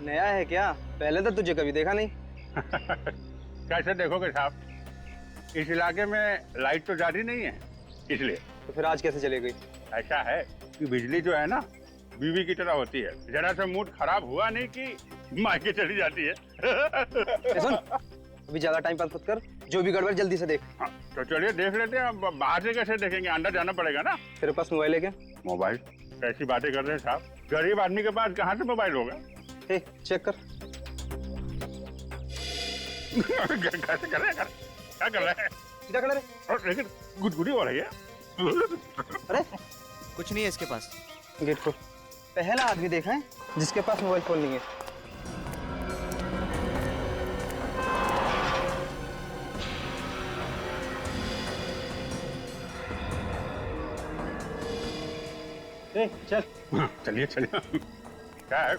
नया है क्या? पहले तो तुझे कभी देखा नहीं। कैसे देखोगे साहब, इस इलाके में लाइट तो जाती नहीं है, इसलिए। तो फिर आज कैसे चली गई? ऐसा है कि बिजली जो है ना, बीवी की तरह होती है। जरा सा मूड खराब हुआ नहीं कि मायके चली जाती है। ए सुन, अभी ज्यादा टाइम पास मत कर, जो भी गड़बड़ जल्दी से देख। हाँ, तो चलिए देख लेते हैं। अब बाहर से कैसे देखेंगे, अंदर जाना पड़ेगा ना। तेरे पास मोबाइल है क्या? मोबाइल? कैसी बातें कर रहे हैं साहब, गरीब आदमी के पास कहाँ से मोबाइल होगा? ए, चेक कर। कैसे कर रहे हैं, क्या कर रहे हैं? सीधा खड़ा रहे। और लेकिन गुदगुदी हो रही है। अरे कुछ नहीं है इसके पास। गेट खोल। पहला आदमी देखा है जिसके पास मोबाइल फोन नहीं है। ए, चल। चलिए चलिए। क्या है,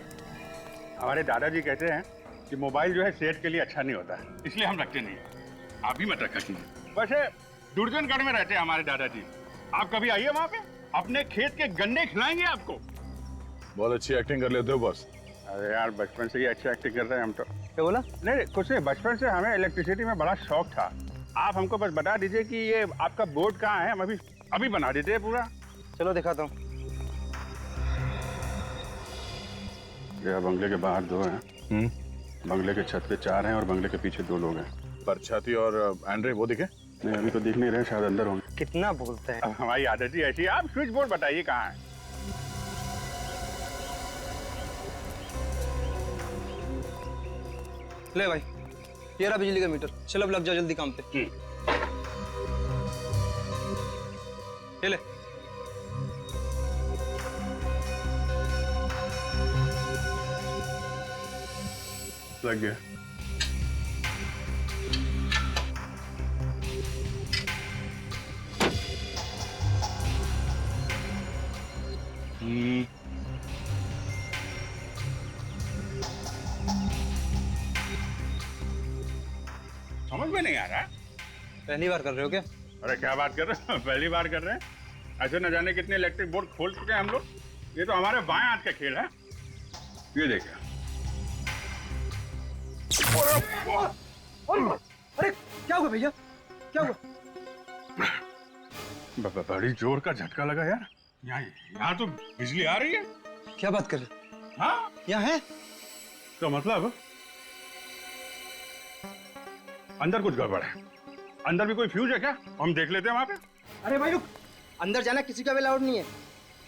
हमारे दादाजी कहते हैं कि मोबाइल जो है सेहत के लिए अच्छा नहीं होता है, इसलिए हम रखते नहीं है। आप भी मत रखा कीजिए। वैसे दुर्जनगढ़ में रहते हैं हमारे दादाजी, आप कभी आइए वहाँ पे, अपने खेत के गन्ने खिलाएंगे आपको। बहुत अच्छी एक्टिंग कर लेते हो बॉस। अरे यार, बचपन से ही अच्छी एक्टिंग कर रहे हैं हम तो। क्या बोला? नहीं कुछ नहीं, बचपन से हमें इलेक्ट्रिसिटी में बड़ा शौक था। आप हमको बस बता दीजिए कि ये आपका बोर्ड कहाँ है, हम अभी अभी बना देते हैं पूरा। चलो दिखाता हूँ। ये बंगले के बाहर 2 हैं, बंगले के छत पे 4 हैं और बंगले के पीछे 2 लोग हैं। पर छाती और एंड्रे वो दिखे? नहीं अभी तो दिख नहीं रहे, शायद अंदर होंगे। कितना बोलता है। अब हमारी आदत ही ऐसी है। आप स्विच बोर्ड बताइए कहाँ है। ले भाई, ये रहा बिजली का मीटर। चल अब लग जा जल्दी काम पे। ये ले। लग गया। समझ में नहीं आ रहा है। पहली बार कर रहे हो क्या? अरे क्या बात कर रहे हैं, पहली बार कर रहे हैं। ऐसे न जाने कितने इलेक्ट्रिक बोर्ड खोल चुके हैं हम लोग। ये तो हमारे बाएं हाथ का खेल है। ये देखिए। अरे क्या हुआ भैया, क्या हुआ? बड़ी जोर का झटका लगा यार। यहाँ तो बिजली आ रही है। क्या बात कर रहे? हाँ, यहाँ है? तो मतलब अंदर कुछ गड़बड़ है। अंदर भी कोई फ्यूज है क्या? हम देख लेते हैं वहां पे। अरे भाई रुक, अंदर जाना किसी का भी अलाउड नहीं है।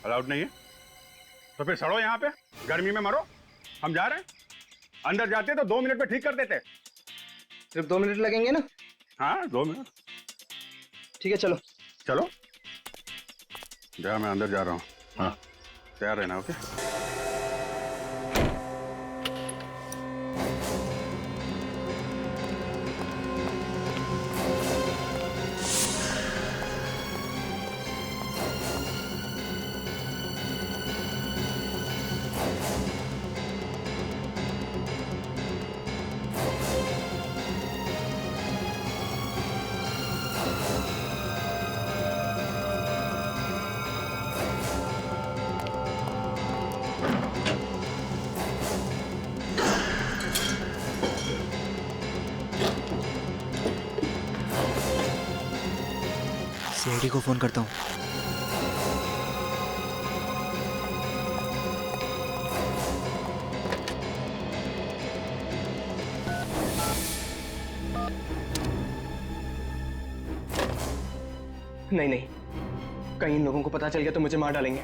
अलाउड नहीं है? तो फिर सड़ो यहाँ पे, गर्मी में मरो। हम जा रहे हैं। अंदर जाते तो 2 मिनट में ठीक कर देते। सिर्फ 2 मिनट लगेंगे ना? हाँ 2 मिनट। ठीक है चलो। चलो जा, मैं अंदर जा रहा हूँ। हाँ तैयार रहना। ओके। सीआईडी को फोन करता हूँ। नहीं नहीं, कहीं इन लोगों को पता चल गया तो मुझे मार डालेंगे।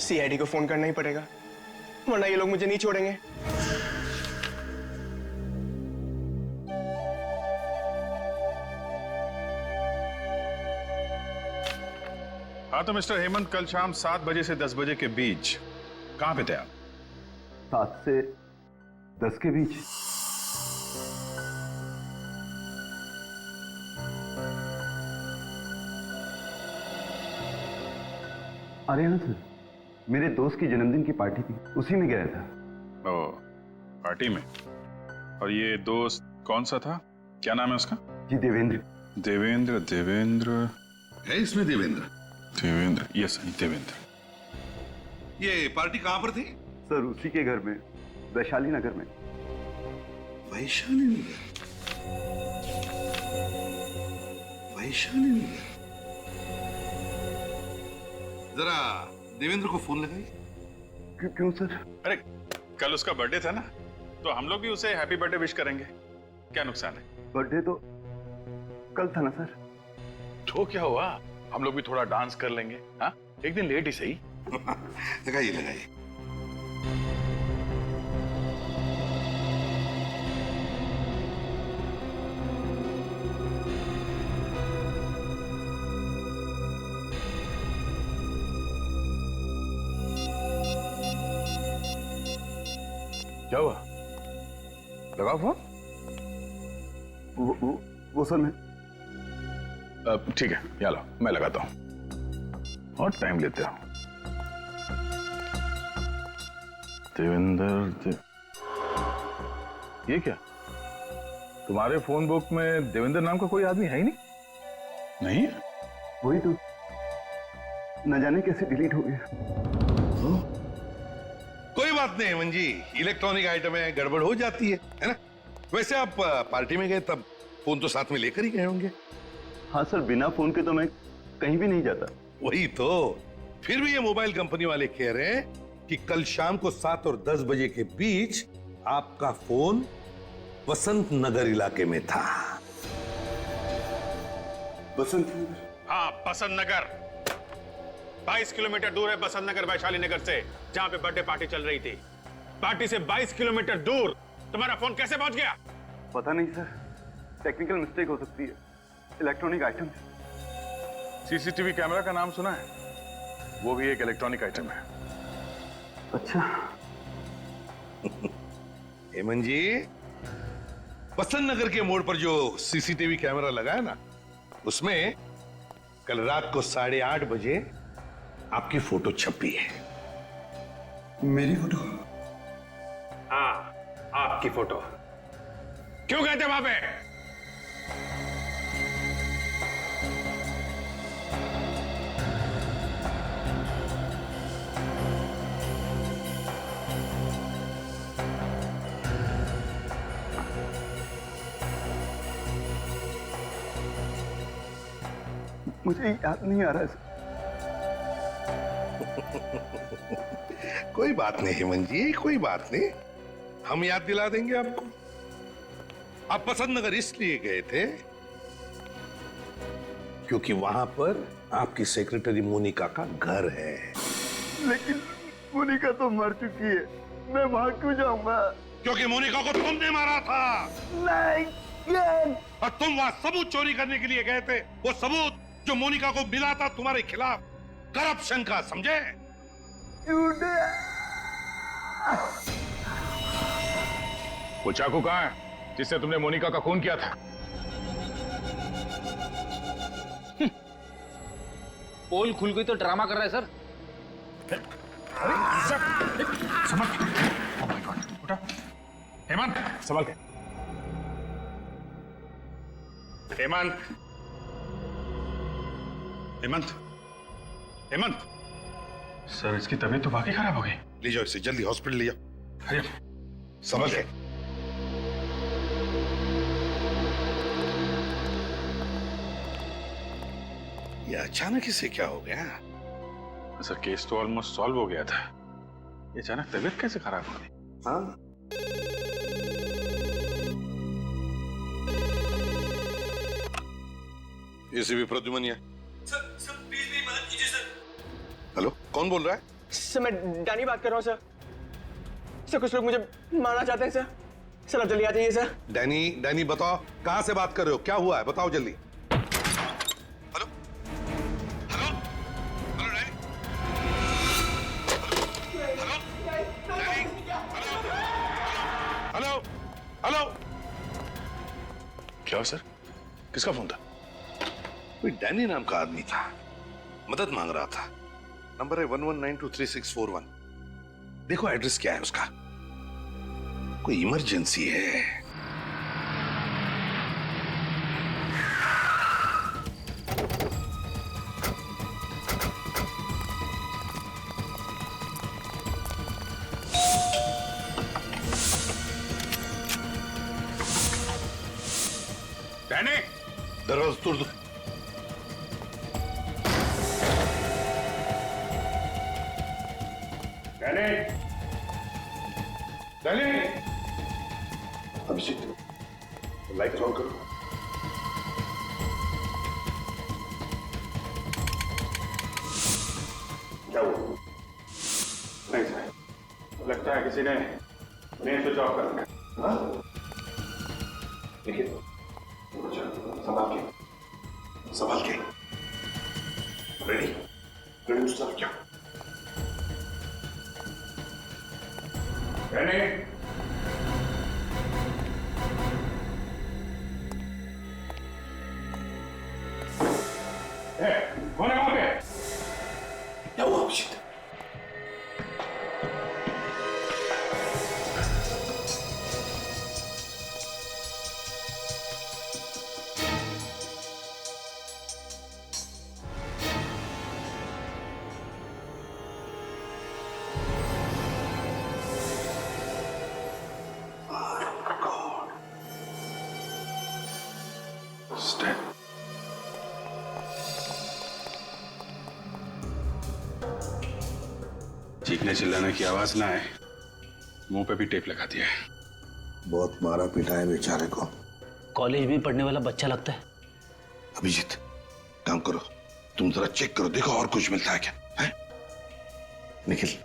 सीआईडी को फोन करना ही पड़ेगा, वरना ये लोग मुझे नहीं छोड़ेंगे। हाँ तो मिस्टर हेमंत, कल शाम 7 बजे से 10 बजे के बीच कहाँ पे थे आप? 7 से 10 के बीच। अरे हाँ सर, मेरे दोस्त की जन्मदिन की पार्टी थी, उसी में गया था। ओ, पार्टी में। और ये दोस्त कौन सा था? क्या नाम है उसका? जी देवेंद्र। देवेंद्र। देवेंद्र है इसमें देवेंद्र? देवेंद्र, यस देवेंद्र। ये पार्टी कहाँ पर थी? सर उसी के घर में, वैशाली नगर में। वैशाली नगर। वैशाली नगर। जरा देवेंद्र को फोन लगाइए। क्यों सर? अरे कल उसका बर्थडे था ना, तो हम लोग भी उसे हैप्पी बर्थडे विश करेंगे, क्या नुकसान है? बर्थडे तो कल था ना सर। तो क्या हुआ, हम लोग भी थोड़ा डांस कर लेंगे। हाँ, एक दिन लेट ही सही। लगाइए लगाइए। क्या हुआ? लगाओ फोन। वो सर मैं। ठीक है, यहाँ लो, मैं लगाता हूँ और टाइम लेते हो। देवेंद्र ये क्या? तुम्हारे फोन बुक में देवेंद्र नाम का कोई आदमी है ही नहीं? नहीं? वही तो, न जाने कैसे डिलीट हो गया। कोई बात नहीं हेमंत जी, इलेक्ट्रॉनिक आइटम है, गड़बड़ हो जाती है ना? वैसे आप पार्टी में गए तब फोन तो साथ में लेकर ही गए होंगे। हाँ सर, बिना फोन के तो मैं कहीं भी नहीं जाता। वही तो, फिर भी ये मोबाइल कंपनी वाले कह रहे हैं कि कल शाम को 7 और 10 बजे के बीच आपका फोन बसंत नगर इलाके में था। बसंत? हाँ, बसंत नगर। 22 किलोमीटर दूर है बसंत नगर वैशाली नगर से, जहां पे बर्थडे पार्टी चल रही थी। पार्टी से 22 किलोमीटर दूर तुम्हारा फोन कैसे पहुंच गया? पता नहीं सर, टेक्निकल मिस्टेक हो सकती है, इलेक्ट्रॉनिक आइटम। सीसीटीवी कैमरा का नाम सुना है? वो भी एक इलेक्ट्रॉनिक आइटम है। अच्छा। हेमंत जी, बसंत नगर के मोड़ पर जो सीसीटीवी कैमरा लगा है ना, उसमें कल रात को 8:30 बजे आपकी फोटो छपी है। मेरी फोटो? हाँ, आपकी फोटो। क्यों गए थे वहां पे? मुझे याद नहीं आ रहा है। कोई बात नहीं हेमंत जी, कोई बात नहीं, हम याद दिला देंगे आपको। आप बसंत नगर इसलिए गए थे क्योंकि वहां पर आपकी सेक्रेटरी मोनिका का घर है। लेकिन मोनिका तो मर चुकी है, मैं वहां क्यों जाऊंगा? क्योंकि मोनिका को तुमने मारा था। नहीं। और तुम वहां सबूत चोरी करने के लिए गए थे, वो सबूत जो मोनिका को मिला था तुम्हारे खिलाफ करप्शन का, समझे? वो चाकू कहाँ है जिससे तुमने मोनिका का खून किया था? पोल खुल गई तो ड्रामा कर रहा है सर। हेमंत, संभाल के। हेमंत, हेमंत, हेमंत। सर, इसकी तबीयत तो वाकई खराब हो गई। ले जाओ इसे, जल्दी हॉस्पिटल ले जाओ। अरे, समझ गए? ये अचानक इसे क्या हो गया? सर, केस तो ऑलमोस्ट सॉल्व हो गया था, ये अचानक तबीयत कैसे खराब हो गई? हाँ, एसीपी प्रद्युमन है। सर प्लीज मेरी मदद कीजिए सर। हेलो, कौन बोल रहा है? सर मैं डैनी बात कर रहा हूँ सर। सर कुछ लोग मुझे मारना चाहते हैं सर। सर आप जल्दी आ जाइए सर। डैनी बताओ, कहां से बात कर रहे हो, क्या हुआ है, बताओ जल्दी। Hello hello hello Danny, hello hello. क्या हुआ सर? किसका फोन था? कोई डैनी नाम का आदमी था, मदद मांग रहा था। नंबर है 11923641। देखो एड्रेस क्या है उसका, कोई इमरजेंसी है। डैनी, दरवाजा तोड़ दो। Danny, Danny, Abhishek light on करो। क्या हुआ? नहीं सर, लगता है किसी ने मेन स्विच ऑफ कर दिया। देखिए, संभाल के रेडी रेडी टू सर्व। क्या डैनी, कौन है वहां पे? क्या हुआ अभिषेक? चीखने चिल्लाने की आवाज ना आए, मुंह पे भी टेप लगा दिया है। बहुत मारा पीटा है बेचारे को। कॉलेज में पढ़ने वाला बच्चा लगता है। अभिजीत काम करो, तुम जरा चेक करो, देखो और कुछ मिलता है क्या है? निखिल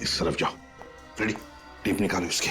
इस तरफ जाओ, रेडी, टेप निकालो इसकी।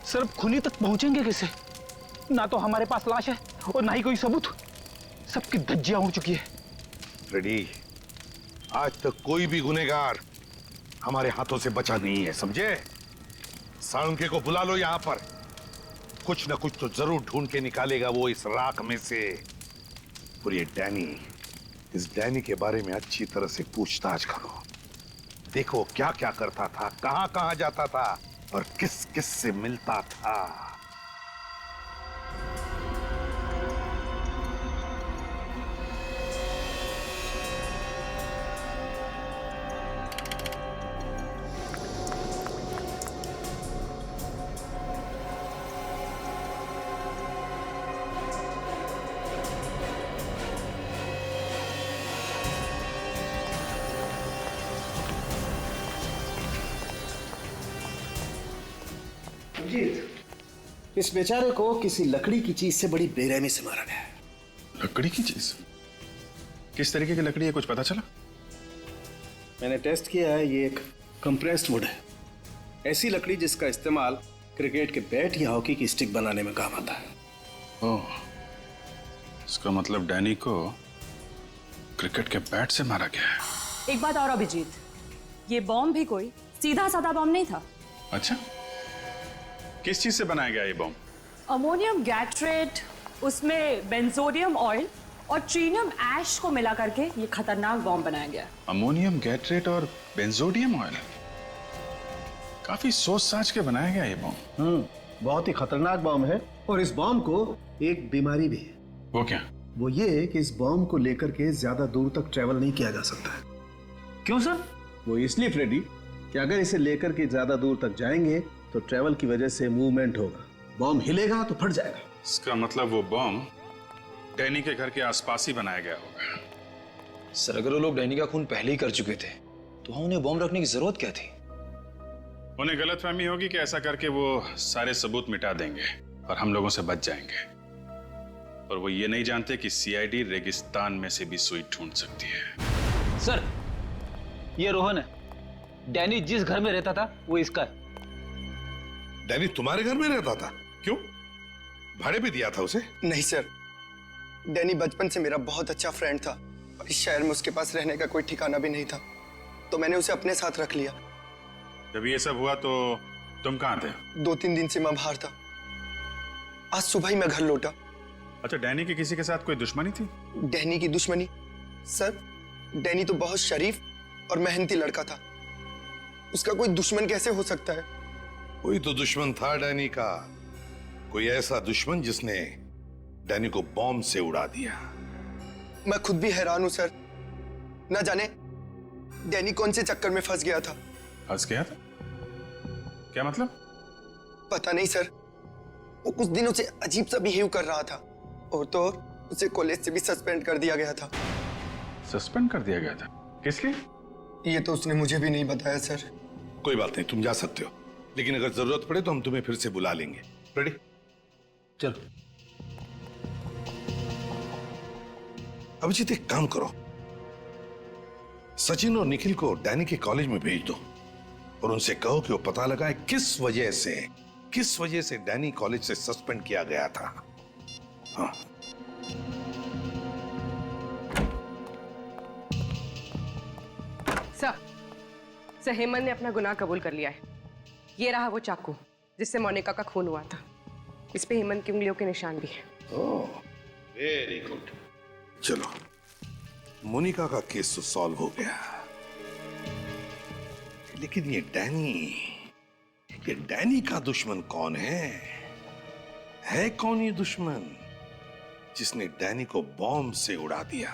सर अब खूनी तक पहुंचेंगे कैसे? ना तो हमारे पास लाश है और ना ही कोई सबूत। सबकी धज्जियां उड़ चुकी है। रेडी, आज तक कोई भी गुनहगार हमारे हाथों से बचा नहीं है, समझे? साळुंके को बुला लो यहां पर, कुछ ना कुछ तो जरूर ढूंढ के निकालेगा वो इस राख में से। और ये डैनी, इस डैनी के बारे में अच्छी तरह से पूछताछ करो, देखो क्या क्या करता था, कहां कहां जाता था और किस किस से मिलता था। अभिजीत, इस बेचारे को किसी लकड़ी की चीज से बड़ी बेरहमी से मारा गया है। लकड़ी की चीज? किस तरीके की लकड़ी है, कुछ पता चला? मैंने टेस्ट किया है, ये एक कंप्रेस्ड वुड है। ऐसी लकड़ी जिसका इस्तेमाल क्रिकेट के बैट या हॉकी की स्टिक बनाने में काम आता है। ओह, इसका मतलब डैनी को क्रिकेट के बैट से मारा गया है। एक बात और अभिजीत, ये बॉम्ब भी कोई सीधा साधा बॉम्ब नहीं था। अच्छा, किस चीज से बनाया गया ये बॉम्ब? अमोनियम गैट्रेट, उसमें बेंजोडियम ऑयल और ट्रीनियम ऐश को मिला करके ये खतरनाक बॉम्ब बनाया गया। अमोनियम गैट्रेट और बेंजोडियम ऑयल, काफी सोच साच के बनाया गया ये बॉम्ब। बहुत ही खतरनाक बॉम्ब है और इस बॉम्ब को एक बीमारी भी है। वो क्या? वो ये कि इस बॉम्ब को लेकर के ज्यादा दूर तक ट्रेवल नहीं किया जा सकता है। क्यों सर? वो इसलिए फ्रेडी कि अगर इसे लेकर के ज्यादा दूर तक जाएंगे तो ट्रेवल की वजह से मूवमेंट होगा, बॉम्ब हिलेगा तो फट जाएगा। इसका मतलब वो बॉम्ब डैनी के घर के आसपास ही बनाया गया होगा। सर, अगर वो लोग डैनी का खून पहले ही कर चुके थे तो वहां उन्हें बॉम्ब रखने की जरूरत क्या थी? उन्हें गलतफहमी होगी कि ऐसा करके वो सारे सबूत मिटा देंगे और हम लोगों से बच जाएंगे। और वो ये नहीं जानते कि सीआईडी रेगिस्तान में से भी सुई ढूंढ सकती है। सर, ये रोहन है। डैनी जिस घर में रहता था वो इसका है। डैनी तुम्हारे घर में रहता था? क्यों, भाड़े पे दिया था उसे? नहीं सर, डैनी बचपन से मेरा बहुत अच्छा फ्रेंड था और इस शहर में उसके पास रहने का कोई ठिकाना भी नहीं था, तो मैंने उसे अपने साथ रख लिया। जब ये सब हुआ तो तुम कहाँ थे? 2-3 दिन से मैं बाहर था, आज सुबह ही मैं घर लौटा। अच्छा, डैनी की किसी के साथ कोई दुश्मनी थी? डैनी की दुश्मनी? सर, डैनी तो बहुत शरीफ और मेहनती लड़का था, उसका कोई दुश्मन कैसे हो सकता है? कोई तो दुश्मन था डैनी का, कोई ऐसा दुश्मन जिसने डैनी को बॉम्ब से उड़ा दिया। मैं खुद भी हैरान हूं सर, ना जाने डैनी कौन से चक्कर में फंस गया था। फंस गया था? क्या मतलब? पता नहीं सर, वो कुछ दिनों से अजीब सा बिहेव कर रहा था और तो और उसे कॉलेज से भी सस्पेंड कर दिया गया था। सस्पेंड कर दिया गया था? किस लिए? ये तो उसने मुझे भी नहीं बताया सर। कोई बात नहीं, तुम जा सकते हो, लेकिन अगर जरूरत पड़े तो हम तुम्हें फिर से बुला लेंगे। रेडी? चलो। अभिजीत, एक काम करो, सचिन और निखिल को डैनी के कॉलेज में भेज दो और उनसे कहो कि वो पता लगाए किस वजह से डैनी कॉलेज से सस्पेंड किया गया था। हाँ। सर, हेमंत ने अपना गुनाह कबूल कर लिया है। ये रहा वो चाकू जिससे मोनिका का खून हुआ था, इस पे हेमंत की उंगलियों के निशान भी है। ओह, वेरी गुड। चलो, मोनिका का केस तो सॉल्व हो गया, लेकिन ये डैनी का दुश्मन कौन है? कौन ये दुश्मन जिसने डैनी को बॉम्ब से उड़ा दिया?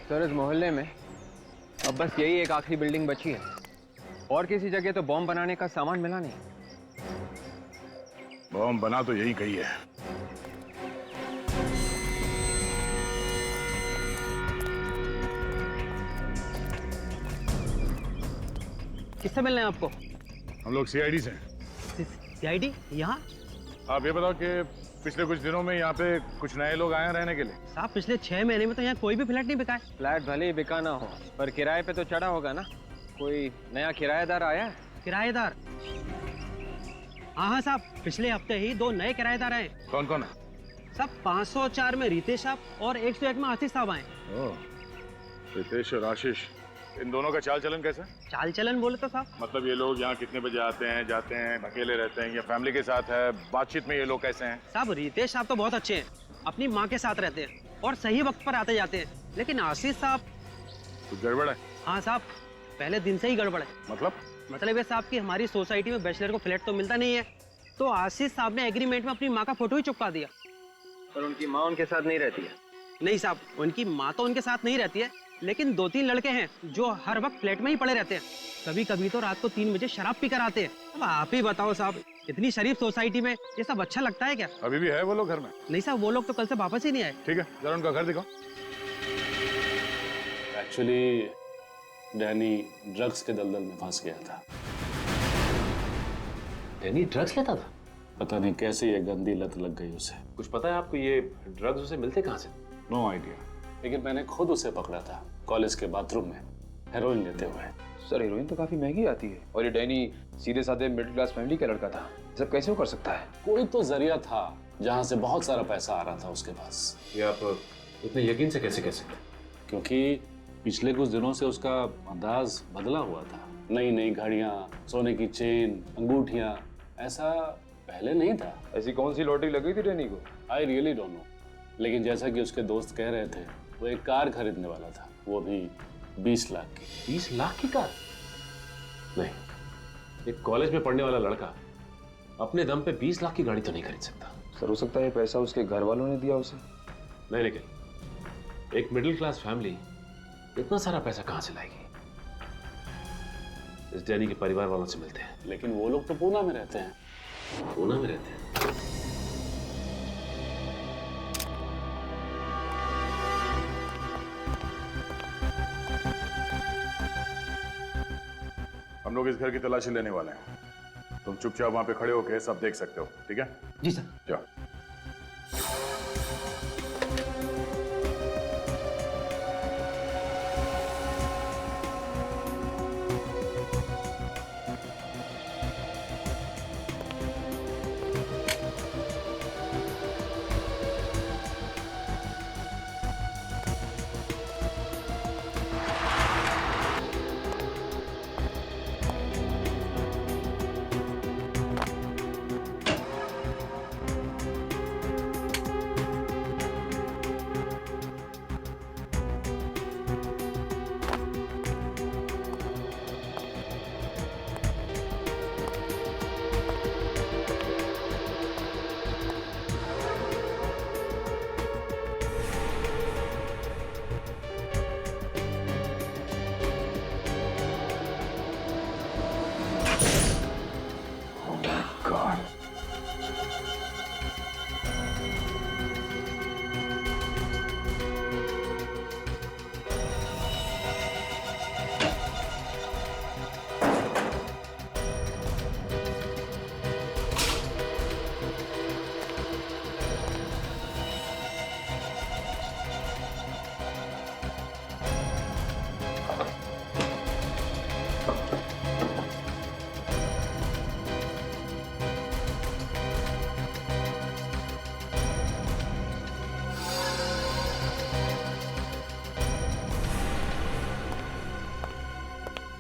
सर, इस मोहल्ले में अब बस यही एक आखिरी बिल्डिंग बची है और किसी जगह तो बॉम्ब बनाने का सामान मिला नहीं। बॉम्ब बना तो यही कही है। किससे मिलना है आपको? हम लोग सीआईडी से हैं। सीआईडी यहाँ? आप ये बताओ कि पिछले कुछ दिनों में यहाँ पे कुछ नए लोग आए हैं रहने के लिए? साहब, पिछले 6 महीने में तो यहाँ कोई भी फ्लैट नहीं बिका है। फ्लैट भले ही बिका ना हो पर किराए पे तो चढ़ा होगा ना। कोई नया किराएदार आया है? किराएदार? हाँ साहब, पिछले हफ्ते ही 2 नए किराएदार आए। कौन कौन है? साहब, 504 में रितेश साहब और 101 में आशीष साहब आए। रितेश और आशीष, इन दोनों का चाल चलन कैसा? चाल चलन बोले तो साहब, मतलब ये लोग यहाँ कितने बजे आते हैं, जाते हैं, अकेले रहते हैं या फैमिली के साथ है? बातचीत में ये लोग कैसे हैं? साहब, रितेश साहब तो बहुत अच्छे हैं, अपनी माँ के साथ रहते हैं और सही वक्त पर आते जाते हैं। लेकिन आशीष साहब कुछ गड़बड़ है? हाँ साहब, पहले दिन से ही गड़बड़ है। मतलब ये साहब की हमारी सोसाइटी में बैचलर को फ्लैट तो मिलता नहीं है, तो आशीष साहब ने एग्रीमेंट में अपनी माँ का फोटो ही चिपका दिया। पर उनकी माँ उनके साथ नहीं रहती है? नहीं साहब, उनकी माँ तो उनके साथ नहीं रहती है, लेकिन 2-3 लड़के हैं जो हर वक्त फ्लैट में ही पड़े रहते हैं। कभी कभी तो रात को 3 बजे शराब पी कर आते हैं। अब आप ही बताओ साहब, इतनी शरीफ सोसाइटी में ये सब अच्छा लगता है क्या? अभी भी है वो लोग घर में? नहीं साहब, वो लोग तो कल से वापस ही नहीं आए। ठीक है, जरा उनका घर दिखाओ। एक्चुअली डैनी ड्रग्स के दलदल में फंस गया था। डैनी ड्रग्स लेता था? पता नहीं कैसे ये गंदी लत लग गई उसे। कुछ पता है आपको ये ड्रग्स उसे मिलते कहाँ से? नो आइडिया, लेकिन मैंने खुद उसे पकड़ा था कॉलेज के बाथरूम में हेरोइन लेते हुए। सर हीरोइन तो काफी महंगी आती है, और ये डैनी सीधे साधे मिडिल क्लास फैमिली का लड़का था। सब कैसे वो कर सकता है? कोई तो जरिया था जहां से बहुत सारा पैसा आ रहा था उसके पास। ये आप इतने यकीन से कैसे कह सकते? क्योंकि पिछले कुछ दिनों से उसका अंदाज बदला हुआ था। नई नई घड़ियां, सोने की चेन, अंगूठियां, ऐसा पहले नहीं था। ऐसी कौन सी लॉटरी लगी थी डैनी को? आई रियली डोंट नो, लेकिन जैसा कि उसके दोस्त कह रहे थे, वो एक कार खरीदने वाला था, वो भी 20 लाख की। 20 लाख की कार? नहीं, एक कॉलेज में पढ़ने वाला लड़का अपने दम पे 20 लाख की गाड़ी तो नहीं खरीद सकता। सर हो सकता है ये पैसा उसके घर वालों ने दिया उसे। नहीं, लेकिन एक मिडिल क्लास फैमिली इतना सारा पैसा कहां से लाएगी? इस डैनी के परिवार वालों से मिलते हैं। लेकिन वो लोग तो पूना में रहते हैं। पूना में रहते हैं? हम लोग इस घर की तलाशी लेने वाले हैं। तुम चुपचाप वहां पे खड़े होके सब देख सकते हो, ठीक है? जी सर। जाओ।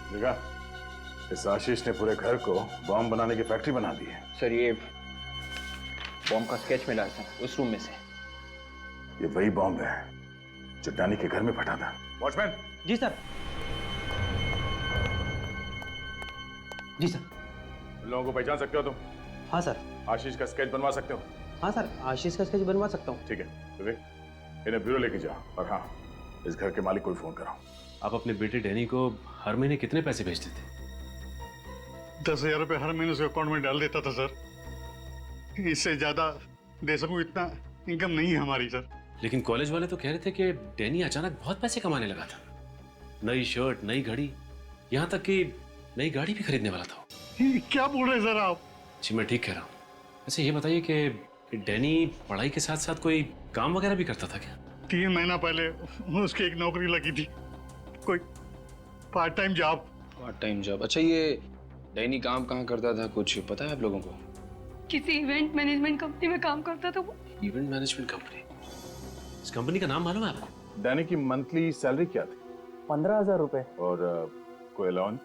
देखा, इस आशीष ने पूरे घर को बॉम्ब बनाने की फैक्ट्री बना दी है। सर ये बॉम्ब का स्केच मिला है सर, उस रूम में से। ये वही बॉम्ब है जो डैनी के घर में फटा था। वॉचमैन। जी सर। जी सर। इन लोगों को पहचान सकते हो तुम? हाँ सर। आशीष का स्केच बनवा सकते हो? हाँ सर, आशीष का स्केच बनवा सकता हूँ। ठीक है, विवेक इन्हें ब्यूरो लेके जाओ, और हाँ, इस घर के मालिक को भी फोन कराओ। आप अपने बेटे डैनी को हर महीने कितने पैसे भेजते थे? 10,000 रुपये हर महीने उसके अकाउंट में डाल देता था सर। इससे ज्यादा दे सकूं इतना इनकम नहीं है हमारी सर। लेकिन कॉलेज वाले तो कह रहे थे कि डैनी अचानक बहुत पैसे कमाने लगा था। नई शर्ट, नई घड़ी, यहाँ तक कि नई गाड़ी भी खरीदने वाला था। क्या बोल रहे हैं सर आप? जी मैं ठीक कह रहा हूँ। वैसे ये बताइए कि डैनी पढ़ाई के साथ साथ कोई काम वगैरह भी करता था क्या? 3 महीना पहले उसकी एक नौकरी लगी थी, कोई part time job. Part time job? अच्छा ये डैनी काम कहाँ करता था, कुछ पता है आप लोगों को? किसी इवेंट मैनेजमेंट कंपनी में काम करता था वो। Event management company? इस कंपनी का नाम मालूम है आपको? डैनी की मंथली सैलरी क्या थी? 15,000 रुपए। और कोई अलाउंस?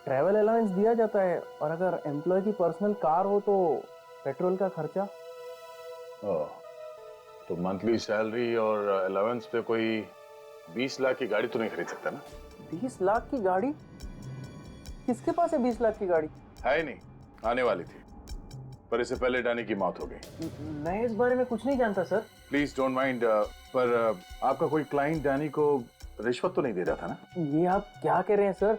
ट्रैवल अलाउंस दिया जाता है, और अगर एम्प्लॉय की पर्सनल कार हो तो पेट्रोल का खर्चा। तो मंथली सैलरी और अलाउंस पे कोई 20 लाख की गाड़ी तो नहीं खरीद सकता ना? 20 लाख की गाड़ी? किसके पास है 20 लाख की गाड़ी? है ही नहीं, आने वाली थी, पर इससे पहले डैनी की मौत हो गई। मैं इस बारे में कुछ नहीं जानता सर। प्लीज डोंट माइंड, पर आपका कोई क्लाइंट डैनी को रिश्वत तो नहीं दे रहा था ना? ये आप क्या कह रहे हैं सर?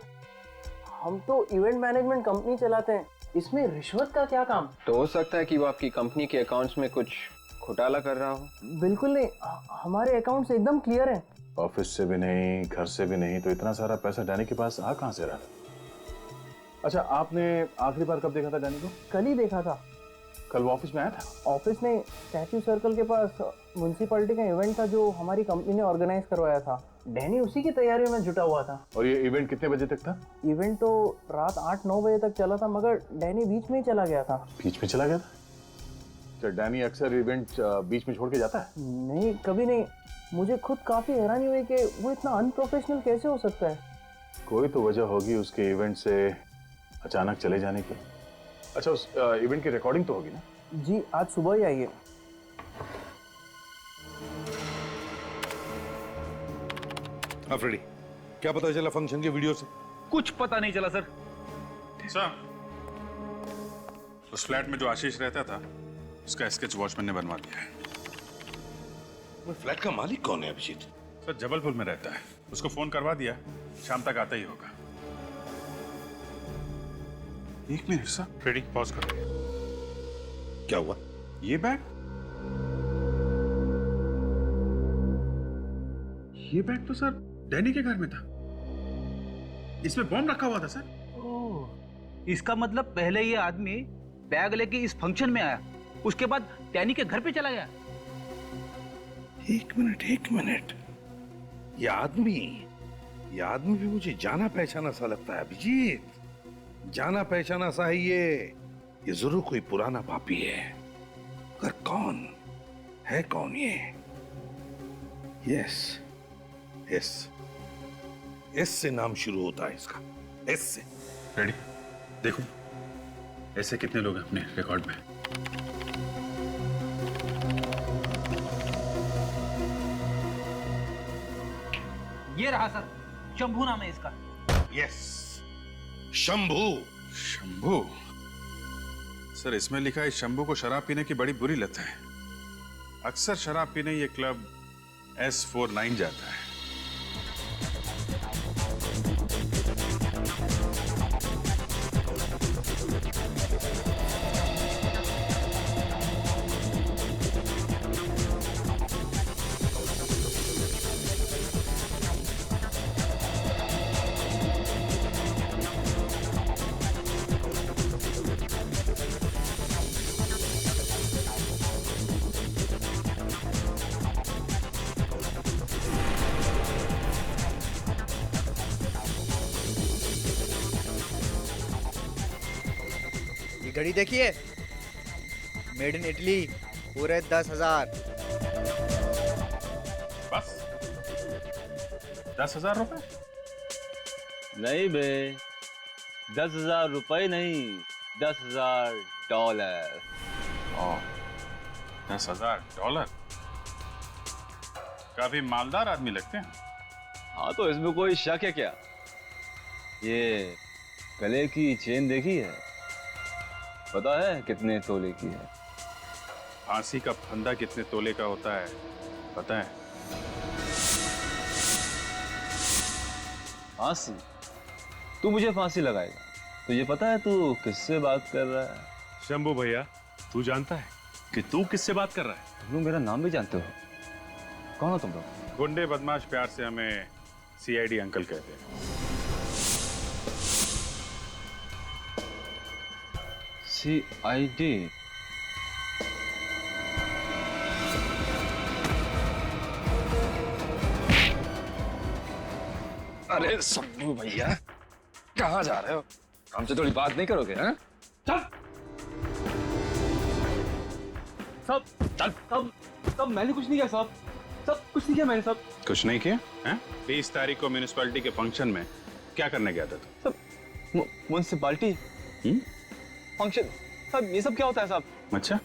हम तो इवेंट मैनेजमेंट कंपनी चलाते हैं, इसमें रिश्वत का क्या काम? तो हो सकता है कि वो आपकी कंपनी के अकाउंट्स में कुछ घोटाला कर रहा हो। बिल्कुल नहीं, हमारे अकाउंट्स एकदम क्लियर हैं। ऑफिस से भी नहीं, घर से भी नहीं, तो इतना सारा पैसा डैनी के पास आ कहां से रहा? अच्छा, आपने आखिरी बार कब देखा था डैनी को? कल ही देखा था। कल वो ऑफिस में आया था? ऑफिस में स्टैच्यू सर्कल के पास म्युनिसिपैलिटी का इवेंट था जो हमारी कंपनी ने ऑर्गेनाइज करवाया था। डैनी उसी की तैयारियों में जुटा हुआ था। और ये इवेंट कितने बजे तक था? इवेंट तो रात 8-9 बजे तक चला था, मगर डैनी बीच में ही चला गया था। बीच में चला गया था? क्या डैनी अक्सर इवेंट बीच में छोड़ के जाता है? नहीं, कभी नहीं। मुझे खुद काफी हैरानी हुई कि वो इतना अनप्रोफेशनल कैसे हो सकता है। कोई तो वजह होगी उसके इवेंट से अचानक चले जाने की। अच्छा, उस इवेंट की रिकॉर्डिंग तो होगी ना? जी, आज सुबह ही आई है। हाँ फ्रेडी, क्या पता चला फंक्शन के वीडियो से? कुछ पता नहीं चला सर। सर, उस फ्लैट में जो आशीष रहता था उसका स्केच वॉचमैन ने बनवा दिया है। वो फ्लैट का मालिक कौन है अभिजीत? सर, जबलपुर में रहता है। उसको फोन करवा दिया, शाम तक आता ही होगा। एक मिनट सर, फ्रेडी पॉज करो। क्या हुआ? ये बैग तो सर डैनी के घर में था। इसमें बॉम्ब रखा हुआ था सर। ओह, इसका मतलब पहले ये आदमी बैग लेके इस फंक्शन में आया, उसके बाद डैनी के घर पे चला गया। एक मिनट, ये आदमी भी मुझे जाना पहचाना सा लगता है अभिजीत। जाना पहचाना सा है ये जरूर कोई पुराना पापी है। पर कौन है? कौन ये? यस, एस से नाम शुरू होता है इसका, एस से। रेडी, देखो ऐसे कितने लोग हैं अपने रिकॉर्ड में। ये रहा सर, शंभू नाम है इसका। यस, शंभू। सर, इसमें लिखा है शंभू को शराब पीने की बड़ी बुरी लत है। अक्सर शराब पीने ये क्लब S49 जाता है। घड़ी देखिए, मेड इन इटली, पूरे 10,000। बस 10,000 रुपए? नहीं बे, 10,000 रुपए नहीं, $10,000। 10,000? काफी मालदार आदमी लगते हैं। हाँ, तो इसमें कोई शक है क्या? ये गले की चेन देखी है? पता है कितने तोले की है? फांसी का फंदा कितने तोले का होता है पता है? फांसी? तू मुझे फांसी लगाएगा? तुझे पता है तू किससे बात कर रहा है? शंभू भैया, तू जानता है कि तू किससे बात कर रहा है? तुम लोग मेरा नाम भी जानते हो? कौन हो तुम लोग? गुंडे बदमाश प्यार से हमें CID अंकल कहते हैं। CID? अरे शंभू भैया, कहाँ जा रहे हो? हमसे थोड़ी बात नहीं करोगे? हैं? चल सब मैंने कुछ नहीं किया साहब। सब कुछ नहीं किया मैंने साहब। कुछ नहीं किया? हैं? 20 तारीख को म्यूनिसिपैलिटी के फंक्शन में क्या करने गया था तू? Municipality function? साहब ये सब क्या होता है साहब? अच्छा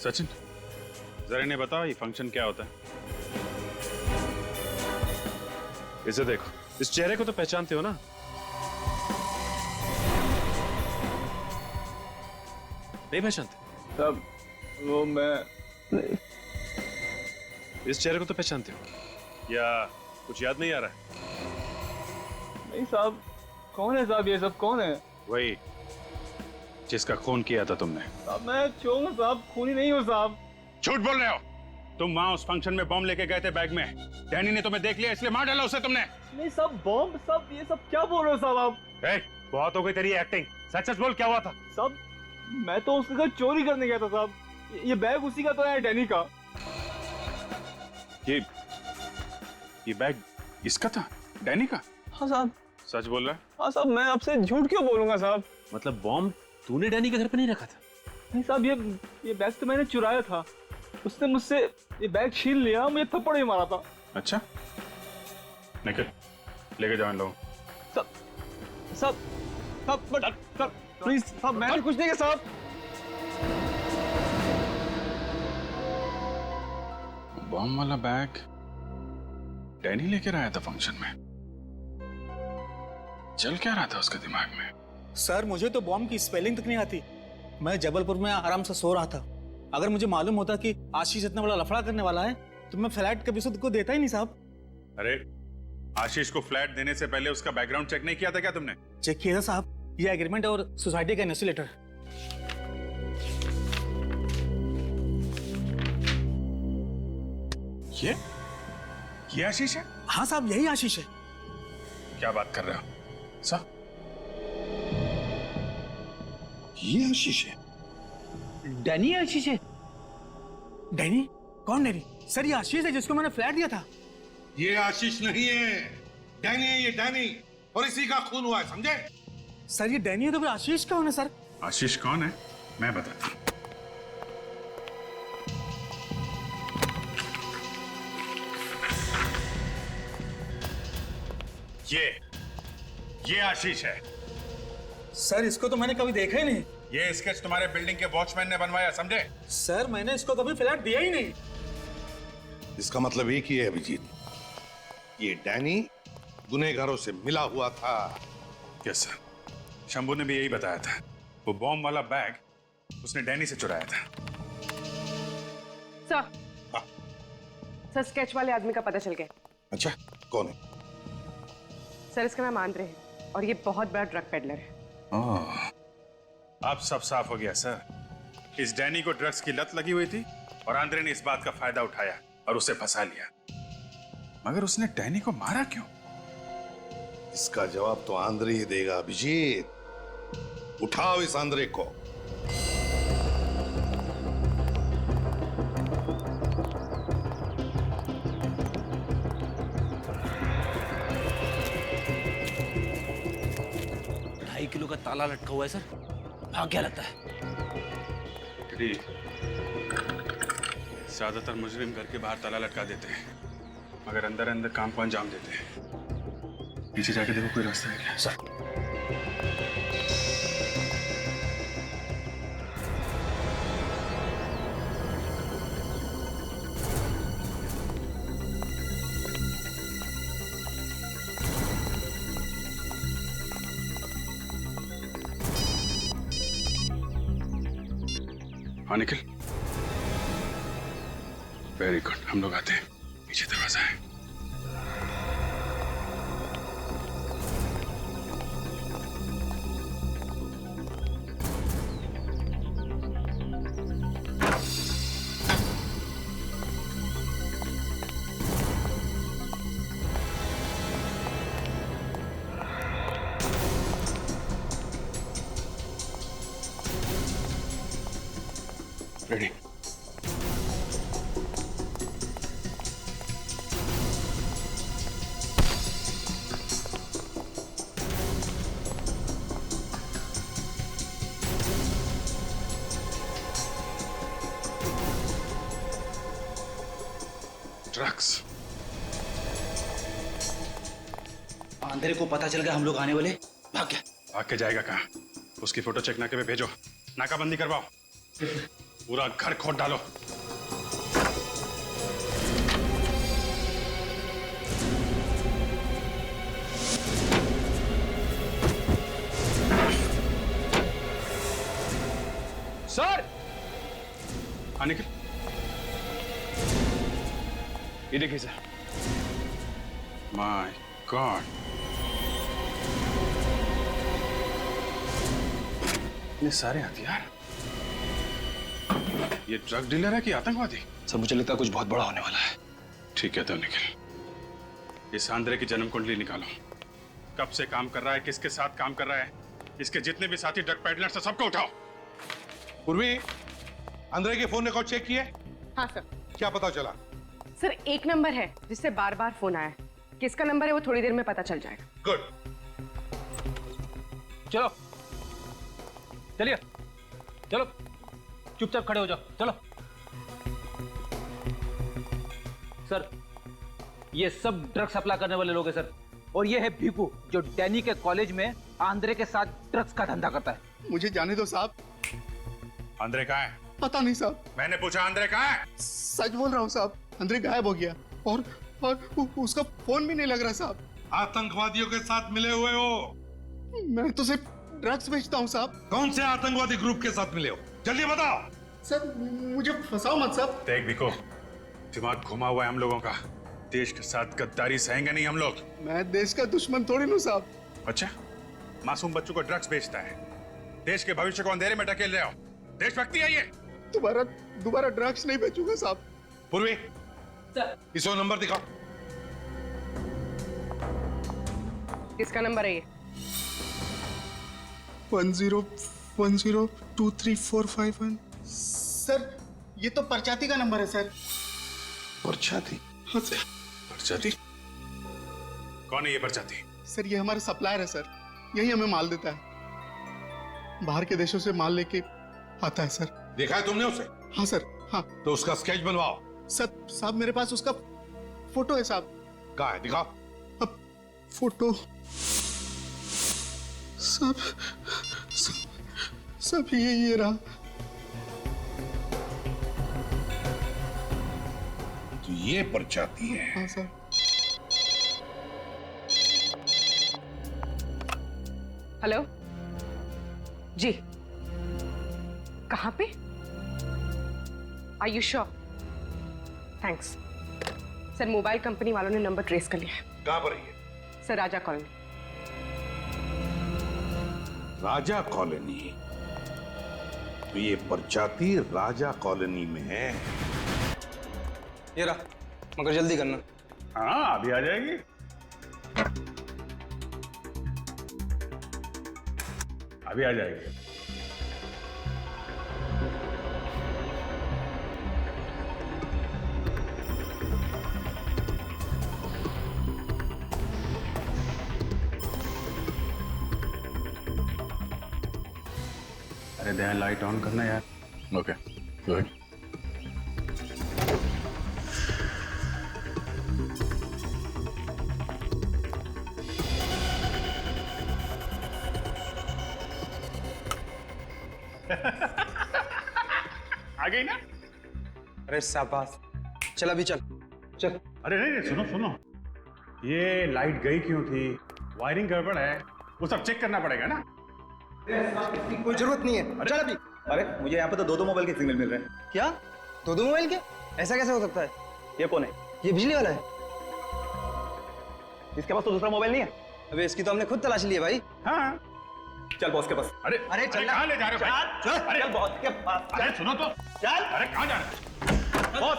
सचिन, जरा इन्हें बताओ ये फंक्शन क्या होता है? इसे देखो, इस चेहरे को तो पहचानते हो ना? नहीं पहचानते? तब वो मैं इस चेहरे को तो पहचानते हो या कुछ याद नहीं आ रहा है? नहीं साहब। कौन है साहब? ये सब कौन है? वही जिसका खून किया था तुमने। साहब मैं चोर हूं साहब, खूनी नहीं हूं साहब। झूठ बोल रहे हो तुम वहां उस फंक्शन में बॉम्ब लेके गए थे बैग में। डैनी ने तुम्हें देख लिया इसलिए मार डाला उसे तुमने। नहीं सब बॉम्ब सब ये सब क्या बोल रहे हो साहब आप? बहुत हो गई तेरी एक्टिंग, सच सच बोल क्या हुआ था? साहब मैं तो उसके घर चोरी करने गया था साहब। ये बैग उसी का तो है, डैनी का। ये बैग इसका था, डैनी का? हाँ साहब। सच बोल रहा है? हाँ साहब, मैं आपसे झूठ क्यों बोलूंगा साहब? मतलब बॉम्ब तूने डैनी के घर पे नहीं रखा था? नहीं साहब, ये बैग तो मैंने चुराया था। उसने मुझसे ये बैग छीन लिया, मुझे थप्पड़ ही मारा था। अच्छा, निकल लेके जाओ इन लोगों। सब प्लीज साहब, मैंने कुछ नहीं किया साहब। बॉम्ब वाला बैग डैनी लेकर आया था फंक्शन में। चल क्या रहा था उसके दिमाग में? सर मुझे तो बॉम्ब की स्पेलिंग तक नहीं आती। मैं जबलपुर में आराम से सो रहा था। अगर मुझे मालूम होता कि आशीष इतना बड़ा लफड़ा करने वाला है तो मैं फ्लैट कभी खुद को देता ही नहीं साहब। अरे आशीष को फ्लैट देने से पहले उसका बैकग्राउंड चेक नहीं किया था क्या तुमने? चेक किया था साहब, ये एग्रीमेंट और सोसाइटी का एनओसी लेटर। ये आशीष है? हाँ साहब, यही आशीष है। क्या बात कर रहे हो साहब? ये आशीष है? डैनी आशीष है? डैनी? कौन डैनी? सर ये आशीष है जिसको मैंने फ्लैट दिया था। ये आशीष नहीं है, डैनी है ये, डैनी। और इसी का खून हुआ है, समझे? सर ये डैनी है तो फिर आशीष कौन है सर? आशीष कौन है मैं बताता हूं। ये आशीष है। सर इसको तो मैंने कभी देखा ही नहीं। ये स्केच तुम्हारे बिल्डिंग के वॉचमैन ने बनवाया, समझे? सर मैंने इसको कभी फ्लैट दिया ही नहीं। इसका मतलब एक ही है अभिजीत, ये डैनी गुनहगारों से मिला हुआ था। यस सर, शंभू ने भी यही बताया था। वो बॉम्ब वाला बैग उसने डैनी से चुराया था। सर स्केच वाले आदमी का पता चल गया। अच्छा, कौन है? सर इसका नाम आंद्रे है और ये बहुत बड़ा ड्रग पेडलर है। अब सब साफ हो गया सर। इस डैनी को ड्रग्स की लत लगी हुई थी और आंद्रे ने इस बात का फायदा उठाया और उसे फंसा लिया। मगर उसने डैनी को मारा क्यों? इसका जवाब तो आंद्रे ही देगा अभिजीत। उठाओ इस आंद्रे को। किलो का ताला लटका हुआ है सर। भाग क्या लगता है? ज्यादातर मुजरिम घर के बाहर ताला लटका देते हैं, मगर अंदर अंदर काम को अंजाम देते हैं। पीछे जाके देखो कोई रास्ता है क्या? सर हाँ निकल। वेरी गुड, हम लोग आते हैं। पीछे दरवाजा है। रेडी? ड्रग्स। आंद्रे को पता चल गया हम लोग आने वाले। भाग गया। भाग के जाएगा कहाँ? उसकी फोटो चेक नाके पे भेजो, नाकाबंदी करवाओ, पूरा घर खोद डालो। सर! हाँ निकल। ये देखिए सर। माय गॉड, इतने सारे हथियार। ये ड्रग डीलर है कि आतंकवादी? सर मुझे लगता है कुछ बहुत बड़ा होने वाला है। ठीक है तो निखिल, इस आंद्रे की जन्म कुंडली निकालो। कब से काम कर रहा है, किसके साथ काम कर रहा है, इसके जितने भी साथी ड्रग पेडलर्स हैं सबको उठाओ। पूर्वी, आंद्रे के फोन रिकॉर्ड चेक किए? हाँ सर। क्या पता चला? सर एक नंबर है जिससे बार बार फोन आया, किसका नंबर है वो थोड़ी देर में पता चल जाएगा। गुड। चलो चलिए, चलो चुपचाप खड़े हो जाओ, चलो। सर ये सब ड्रग सप्लाई करने वाले लोग हैं सर, और ये है भीकू जो डैनी के कॉलेज में आंद्रे के साथ ड्रग्स का धंधा करता है। मुझे जाने दो साहब। आंद्रे कहाँ है? पता नहीं साहब। मैंने पूछा आंद्रे कहाँ है? सच बोल रहा हूँ साहब, आंद्रे गायब हो गया और उसका फोन भी नहीं लग रहा साहब। आतंकवादियों के साथ मिले हुए हो? मैं तो सिर्फ ड्रग्स बेचता हूँ साहब। कौन से आतंकवादी ग्रुप के साथ मिले हो? जल्दी बताओ। सर मुझे फंसाओ मत साहब। देख भिको, दिमाग घुमा हुआ है हम लोगों का। देश के साथ गद्दारी सहेंगे नहीं हम लोग। मैं देश का दुश्मन थोड़ी हूँ साहब। अच्छा, मासूम बच्चों को ड्रग्स बेचता है, देश के भविष्य को अंधेरे में ढकेल रहे हो। देशभक्ति है ये? दोबारा ड्रग्स नहीं बेचूंगा साहब। पूर्वी, इसको नंबर दिखाओ। किसका नंबर है ये? 10102345 सर ये तो परचाती का नंबर है सर। परचाती? हाँ सर। परचाती? कौन है ये परचाती? सर ये हमारा सप्लायर है सर, यही हमें माल देता है, बाहर के देशों से माल लेके आता है सर। देखा है तुमने उसे? हाँ सर। हाँ तो उसका स्केच बनवाओ। सर साहब मेरे पास उसका फोटो है साहब। कहाँ है? दिखाओ। अब फोटो सब ये रहा। तो ये परचाती है? हाँ सर। हेलो जी, कहाँ पे? Are you sure? Thanks. Sir mobile company वालों ने नंबर ट्रेस कर लिया है। कहाँ पर है ये? सर राजा कॉलोनी। राजा कॉलोनी? तो ये परचाती राजा कॉलोनी में है। ये रहा, मगर जल्दी करना। हाँ अभी आ जाएगी। अभी आ जाएगी। अरे दया लाइट ऑन करना यार। Okay good. आ गई ना? अरे शाबाश, चल अभी चल। अरे नहीं सुनो सुनो, ये लाइट गई क्यों थी? वायरिंग गड़बड़ है, वो सब चेक करना पड़ेगा ना। कोई जरूरत नहीं है, चल अभी। अरे मुझे यहाँ पे तो दो मोबाइल के सिग्नल मिल रहे हैं। क्या? दो मोबाइल के? ऐसा कैसे हो सकता है? ये कौन है? ये बिजली वाला है। इसके पास तो दूसरा मोबाइल नहीं है। अबे इसकी तो हमने खुद तलाशी ली है भाई। हाँ चल बॉस के पास। अरे चल कहाँ ले जा रहे हो भाई? चल बॉस के पास। अरे सुनो तो। चल। अरे कहाँ जा रहे हो? बॉस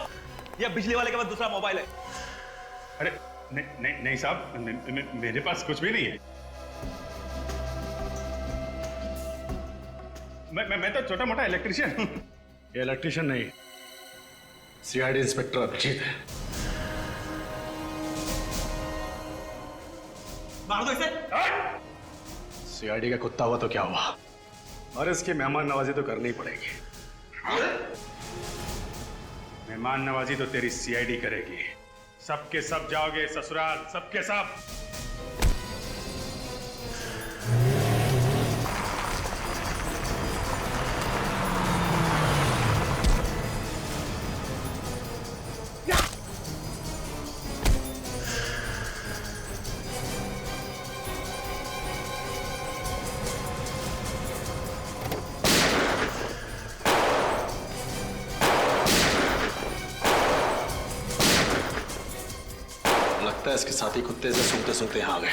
ये बिजली वाले के पास दूसरा मोबाइल है। अरे नहीं साहब, मेरे पास कुछ भी नहीं है। मैं तो छोटा मोटा इलेक्ट्रिशियन हूँ। ये इलेक्ट्रिशियन नहीं, सीआईडी इंस्पेक्टर अभिजीत है। मार दो इसे। सीआईडी का कुत्ता हुआ तो क्या हुआ, और इसकी मेहमान नवाजी तो करनी पड़ेगी। मेहमान नवाजी तो तेरी सीआईडी करेगी। सबके सब जाओगे ससुराल, सबके सब। लगता है इसके साथी कुत्ते से सूंघते सूंघते यहाँ आ गए।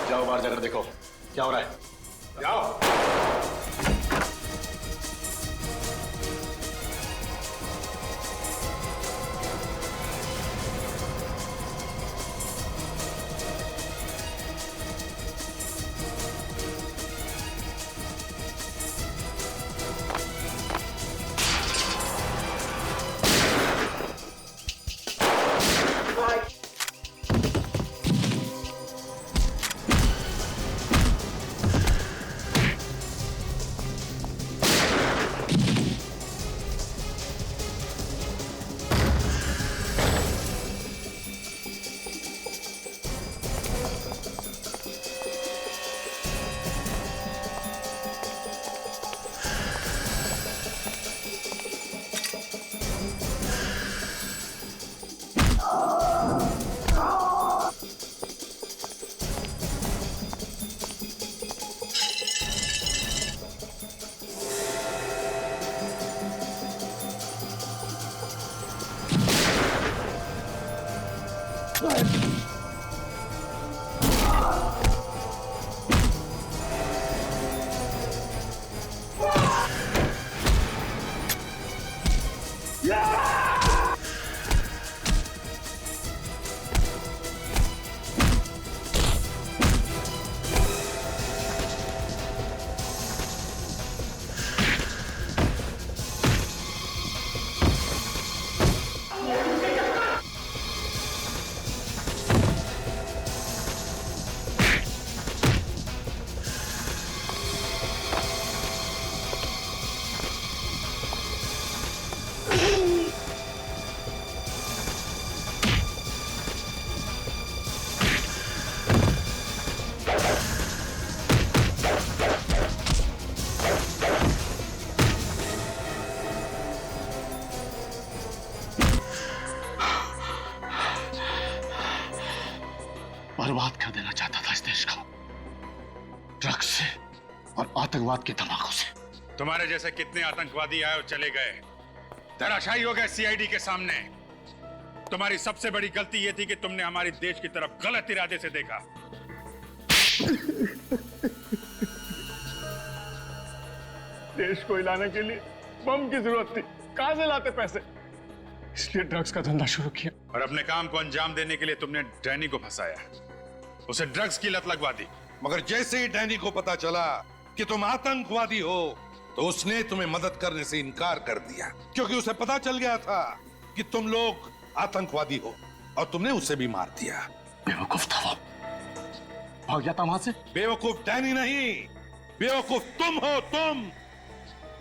जाओ बाहर जाकर देखो क्या हो रहा है। जाओ। बर्बाद कर देना चाहता था इस देश को, ड्रग्स से और आतंकवाद के धमाकों से। तुम्हारे जैसे कितने आतंकवादी आए और चले गए, धराशायी हो गए सीआईडी के सामने। तुम्हारी सबसे बड़ी गलती यह थी कि तुमने हमारे देश की तरफ गलत इरादे से देखा। देश को हिलाने के लिए बम की जरूरत थी, कहां से लाते पैसे? इसलिए ड्रग्स का धंधा शुरू किया। और अपने काम को अंजाम देने के लिए तुमने डैनी को फंसाया, उसे ड्रग्स की लत लगवा दी। मगर जैसे ही डैनी को पता चला कि तुम आतंकवादी हो तो उसने तुम्हें मदद करने से इनकार कर दिया, क्योंकि उसे पता चल गया था कि तुम लोग आतंकवादी हो और तुमने उसे भी मार दिया। बेवकूफ था वो, भाग जाता वहां से। बेवकूफ डैनी नहीं, बेवकूफ तुम हो, तुम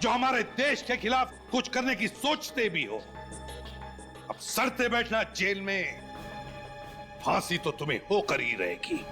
जो हमारे देश के खिलाफ कुछ करने की सोचते भी हो। अब सड़ते बैठना जेल में, फांसी तो तुम्हें होकर ही रहेगी।